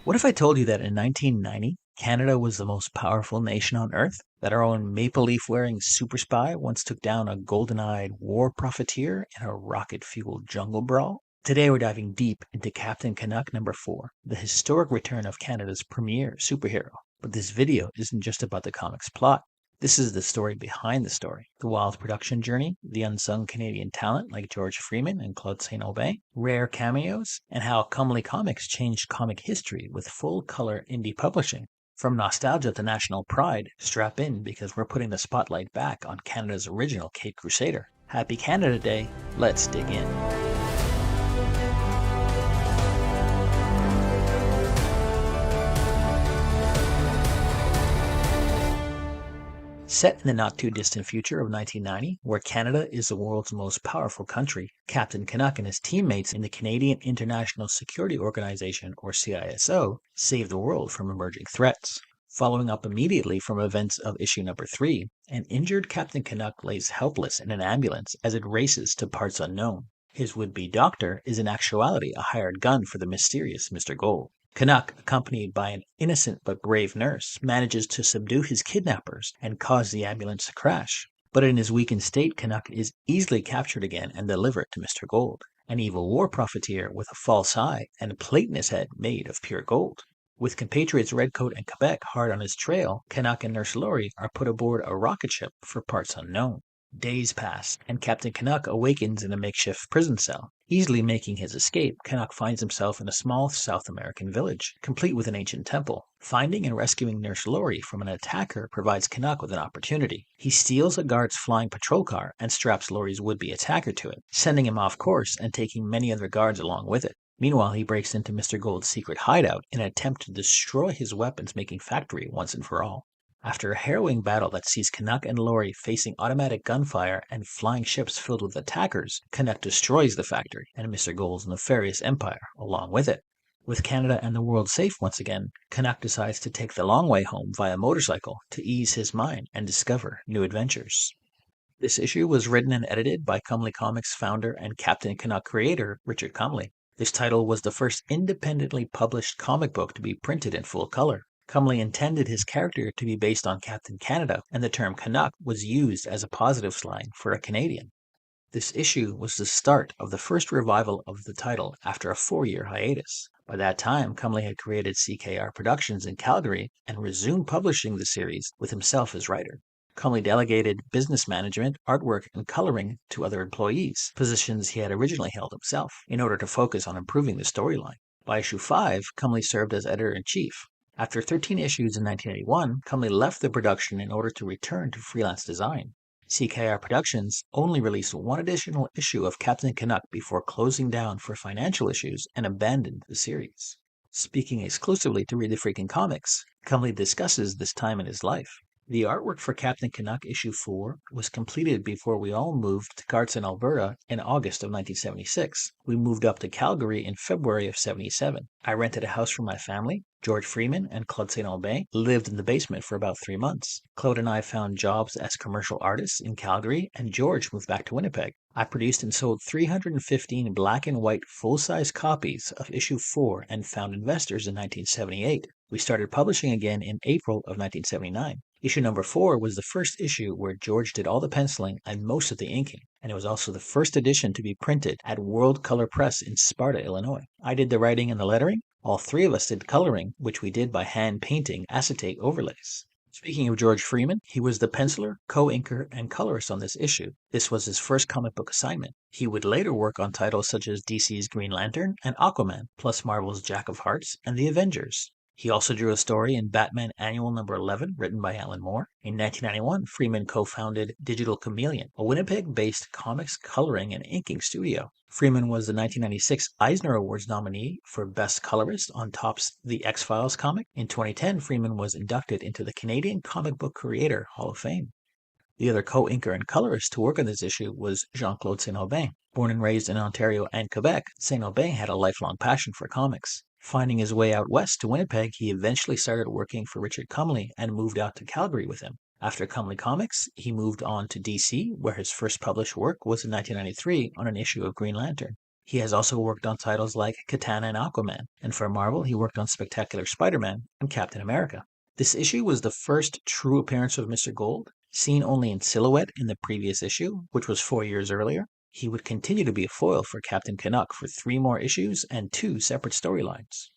What if I told you that in 1990, Canada was the most powerful nation on Earth? That our own maple leaf wearing super spy once took down a golden eyed war profiteer in a rocket fueled jungle brawl? Today we're diving deep into Captain Canuck number 4, the historic return of Canada's premier superhero. But this video isn't just about the comic's plot. This is the story behind the story, the wild production journey, the unsung Canadian talent like George Freeman and Claude Aubin, rare cameos, and how Comely Comics changed comic history with full-color indie publishing. From nostalgia to national pride, strap in because we're putting the spotlight back on Canada's original Caped Crusader. Happy Canada Day, let's dig in. Set in the not-too-distant future of 1990, where Canada is the world's most powerful country, Captain Canuck and his teammates in the Canadian International Security Organization, or CISO, save the world from emerging threats. Following up immediately from events of issue number 3, an injured Captain Canuck lays helpless in an ambulance as it races to parts unknown. His would-be doctor is in actuality a hired gun for the mysterious Mr. Gold. Canuck, accompanied by an innocent but brave nurse, manages to subdue his kidnappers and cause the ambulance to crash. But in his weakened state, Canuck is easily captured again and delivered to Mr. Gold, an evil war profiteer with a false eye and plate in his head made of pure gold. With compatriots Redcoat and Quebec hard on his trail, Canuck and Nurse Laurie are put aboard a rocket ship for parts unknown. Days pass, and Captain Canuck awakens in a makeshift prison cell. Easily making his escape, Canuck finds himself in a small South American village, complete with an ancient temple. Finding and rescuing Nurse Laurie from an attacker provides Canuck with an opportunity. He steals a guard's flying patrol car and straps Laurie's would-be attacker to it, sending him off course and taking many other guards along with it. Meanwhile, he breaks into Mr. Gold's secret hideout in an attempt to destroy his weapons-making factory once and for all. After a harrowing battle that sees Canuck and Laurie facing automatic gunfire and flying ships filled with attackers, Canuck destroys the factory and Mr. Gold's nefarious empire along with it. With Canada and the world safe once again, Canuck decides to take the long way home via motorcycle to ease his mind and discover new adventures. This issue was written and edited by Comely Comics founder and Captain Canuck creator Richard Comely. This title was the first independently published comic book to be printed in full color. Comely intended his character to be based on Captain Canada, and the term Canuck was used as a positive slang for a Canadian. This issue was the start of the first revival of the title after a 4-year hiatus. By that time, Comely had created CKR Productions in Calgary and resumed publishing the series with himself as writer. Comely delegated business management, artwork, and coloring to other employees, positions he had originally held himself, in order to focus on improving the storyline. By issue 5, Comely served as editor-in-chief. After 13 issues in 1981, Comely left the production in order to return to freelance design. CKR Productions only released one additional issue of Captain Canuck before closing down for financial issues and abandoned the series. Speaking exclusively to Read the Freaking Comics, Comely discusses this time in his life. The artwork for Captain Canuck issue 4 was completed before we all moved to Carson, Alberta in August of 1976. We moved up to Calgary in February of 77. I rented a house for my family. George Freeman and Claude Aubin lived in the basement for about 3 months. Claude and I found jobs as commercial artists in Calgary, and George moved back to Winnipeg. I produced and sold 315 black and white full-size copies of issue 4 and found investors in 1978. We started publishing again in April of 1979. Issue number 4 was the first issue where George did all the penciling and most of the inking, and it was also the first edition to be printed at World Color Press in Sparta, Illinois. I did the writing and the lettering. All 3 of us did coloring, which we did by hand painting acetate overlays. Speaking of George Freeman, he was the penciler, co-inker, and colorist on this issue. This was his first comic book assignment. He would later work on titles such as DC's Green Lantern and Aquaman, plus Marvel's Jack of Hearts and The Avengers. He also drew a story in Batman Annual number 11, written by Alan Moore. In 1991, Freeman co-founded Digital Chameleon, a Winnipeg-based comics coloring and inking studio. Freeman was the 1996 Eisner Awards nominee for Best Colorist on Top's The X-Files comic. In 2010, Freeman was inducted into the Canadian Comic Book Creator Hall of Fame. The other co-inker and colorist to work on this issue was Jean-Claude Aubin. Born and raised in Ontario and Quebec, Aubin had a lifelong passion for comics. Finding his way out west to Winnipeg, he eventually started working for Richard Comely and moved out to Calgary with him. After Comely Comics, he moved on to DC, where his first published work was in 1993 on an issue of Green Lantern. He has also worked on titles like Katana and Aquaman, and for Marvel he worked on Spectacular Spider-Man and Captain America. This issue was the first true appearance of Mr. Gold, seen only in silhouette in the previous issue, which was 4 years earlier. He would continue to be a foil for Captain Canuck for 3 more issues and 2 separate storylines.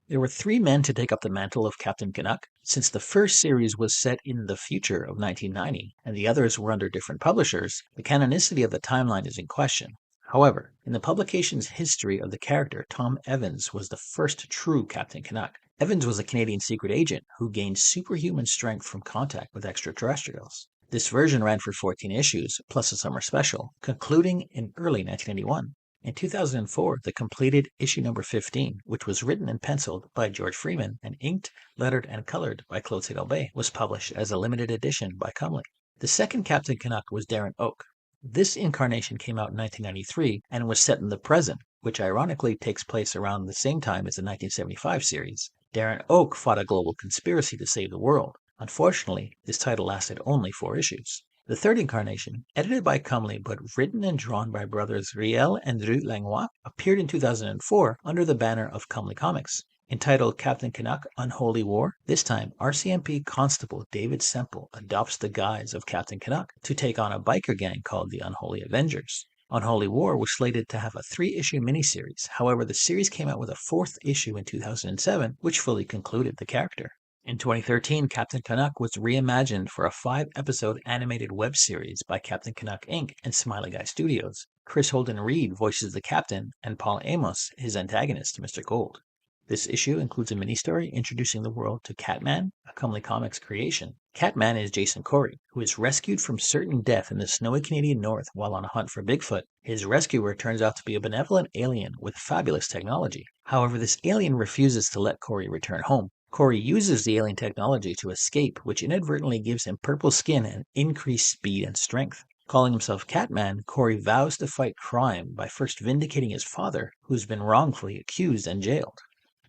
There were 3 men to take up the mantle of Captain Canuck. Since the first series was set in the future of 1990, and the others were under different publishers, the canonicity of the timeline is in question. However, in the publication's history of the character, Tom Evans was the first true Captain Canuck. Evans was a Canadian secret agent who gained superhuman strength from contact with extraterrestrials. This version ran for 14 issues, plus a summer special, concluding in early 1991. In 2004, the completed issue number 15, which was written and penciled by George Freeman and inked, lettered, and colored by Claude, was published as a limited edition by Comley. The second Captain Canuck was Darren Oak. This incarnation came out in 1993 and was set in the present, which ironically takes place around the same time as the 1975 series. Darren Oak fought a global conspiracy to save the world. Unfortunately, this title lasted only 4 issues. The third incarnation, edited by Comley but written and drawn by brothers Riel and Drew Langlois, appeared in 2004 under the banner of Comley Comics. Entitled Captain Canuck Unholy War, this time RCMP Constable David Semple adopts the guise of Captain Canuck to take on a biker gang called the Unholy Avengers. Unholy War was slated to have a 3-issue miniseries, however the series came out with a 4th issue in 2007 which fully concluded the character. In 2013, Captain Canuck was reimagined for a 5-episode animated web series by Captain Canuck Inc. and Smiley Guy Studios. Chris Holden Reed voices the captain, and Paul Amos his antagonist, Mr. Gold. This issue includes a mini-story introducing the world to Catman, a Comley Comics creation. Catman is Jason Corey, who is rescued from certain death in the snowy Canadian North while on a hunt for Bigfoot. His rescuer turns out to be a benevolent alien with fabulous technology. However, this alien refuses to let Corey return home. Corey uses the alien technology to escape, which inadvertently gives him purple skin and increased speed and strength. Calling himself Catman, Corey vows to fight crime by first vindicating his father, who's been wrongfully accused and jailed.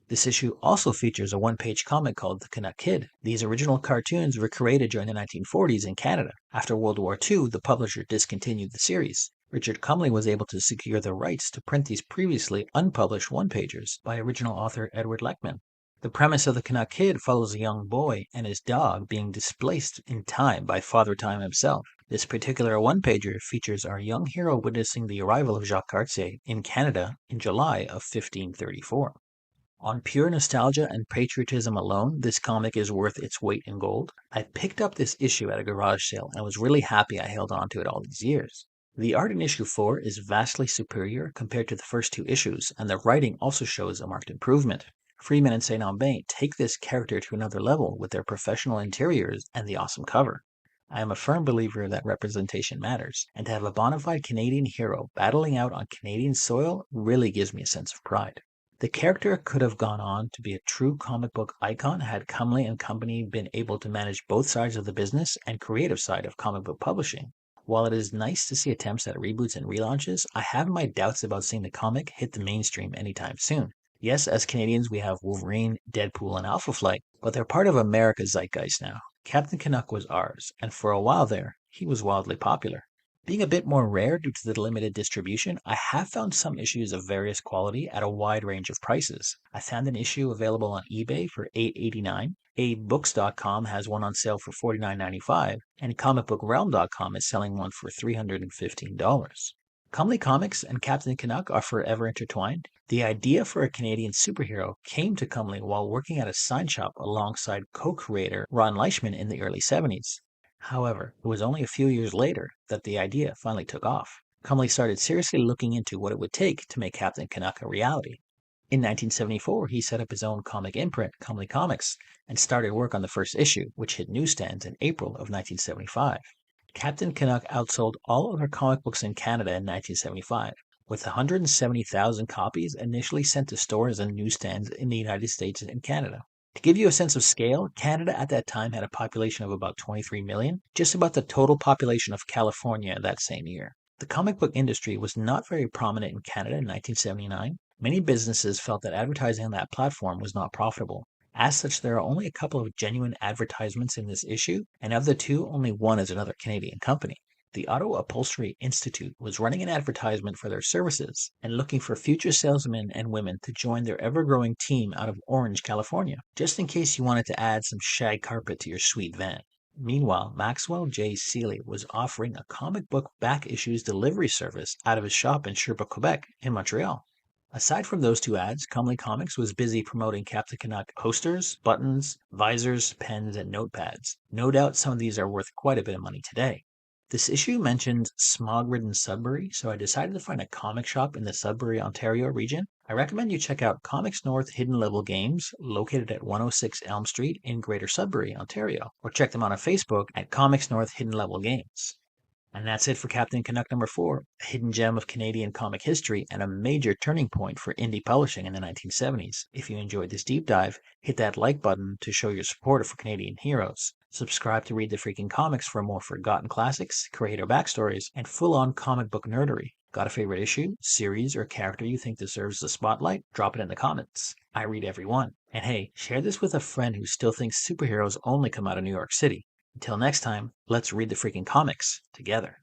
This issue also features a 1-page comic called The Canuck Kid. These original cartoons were created during the 1940s in Canada. After World War II, the publisher discontinued the series. Richard Comley was able to secure the rights to print these previously unpublished 1-pagers by original author Edward Lechman. The premise of The Canuck Kid follows a young boy and his dog being displaced in time by Father Time himself. This particular 1-pager features our young hero witnessing the arrival of Jacques Cartier in Canada in July of 1534. On pure nostalgia and patriotism alone, this comic is worth its weight in gold. I picked up this issue at a garage sale and was really happy I held on to it all these years. The art in issue 4 is vastly superior compared to the first 2 issues, and the writing also shows a marked improvement. Freeman and St. Aubin take this character to another level with their professional interiors and the awesome cover. I am a firm believer that representation matters, and to have a bona fide Canadian hero battling out on Canadian soil really gives me a sense of pride. The character could have gone on to be a true comic book icon had Comley and Company been able to manage both sides of the business and creative side of comic book publishing. While it is nice to see attempts at reboots and relaunches, I have my doubts about seeing the comic hit the mainstream anytime soon. Yes, as Canadians we have Wolverine, Deadpool, and Alpha Flight, but they're part of America's zeitgeist now. Captain Canuck was ours, and for a while there, he was wildly popular. Being a bit more rare due to the limited distribution, I have found some issues of various quality at a wide range of prices. I found an issue available on eBay for $8.89, abebooks.com has one on sale for $49.95, and comicbookrealm.com is selling one for $315. Comley Comics and Captain Canuck are forever intertwined. The idea for a Canadian superhero came to Comley while working at a sign shop alongside co-creator Ron Leishman in the early 70s. However, it was only a few years later that the idea finally took off. Comley started seriously looking into what it would take to make Captain Canuck a reality. In 1974, he set up his own comic imprint, Comley Comics, and started work on the first issue, which hit newsstands in April of 1975. Captain Canuck outsold all other comic books in Canada in 1975, with 170,000 copies initially sent to stores and newsstands in the United States and Canada. To give you a sense of scale, Canada at that time had a population of about 23 million, just about the total population of California that same year. The comic book industry was not very prominent in Canada in 1979. Many businesses felt that advertising on that platform was not profitable. As such, there are only a couple of genuine advertisements in this issue, and of the 2, only one is another Canadian company. The Auto Upholstery Institute was running an advertisement for their services and looking for future salesmen and women to join their ever-growing team out of Orange, California, just in case you wanted to add some shag carpet to your sweet van. Meanwhile, Maxwell J. Seeley was offering a comic book back issues delivery service out of his shop in Sherbrooke, Quebec, in Montreal. Aside from those two ads, Comely Comics was busy promoting Captain Canuck posters, buttons, visors, pens, and notepads. No doubt some of these are worth quite a bit of money today. This issue mentions smog-ridden Sudbury, so I decided to find a comic shop in the Sudbury, Ontario region. I recommend you check out Comics North Hidden Level Games, located at 106 Elm Street in Greater Sudbury, Ontario, or check them out on Facebook at Comics North Hidden Level Games. And that's it for Captain Canuck number 4, a hidden gem of Canadian comic history and a major turning point for indie publishing in the 1970s. If you enjoyed this deep dive, hit that like button to show your support for Canadian heroes. Subscribe to Read the Freaking Comics for more forgotten classics, creator backstories, and full-on comic book nerdery. Got a favorite issue, series, or character you think deserves the spotlight? Drop it in the comments. I read every one. And hey, share this with a friend who still thinks superheroes only come out of New York City. Until next time, let's read the freaking comics together.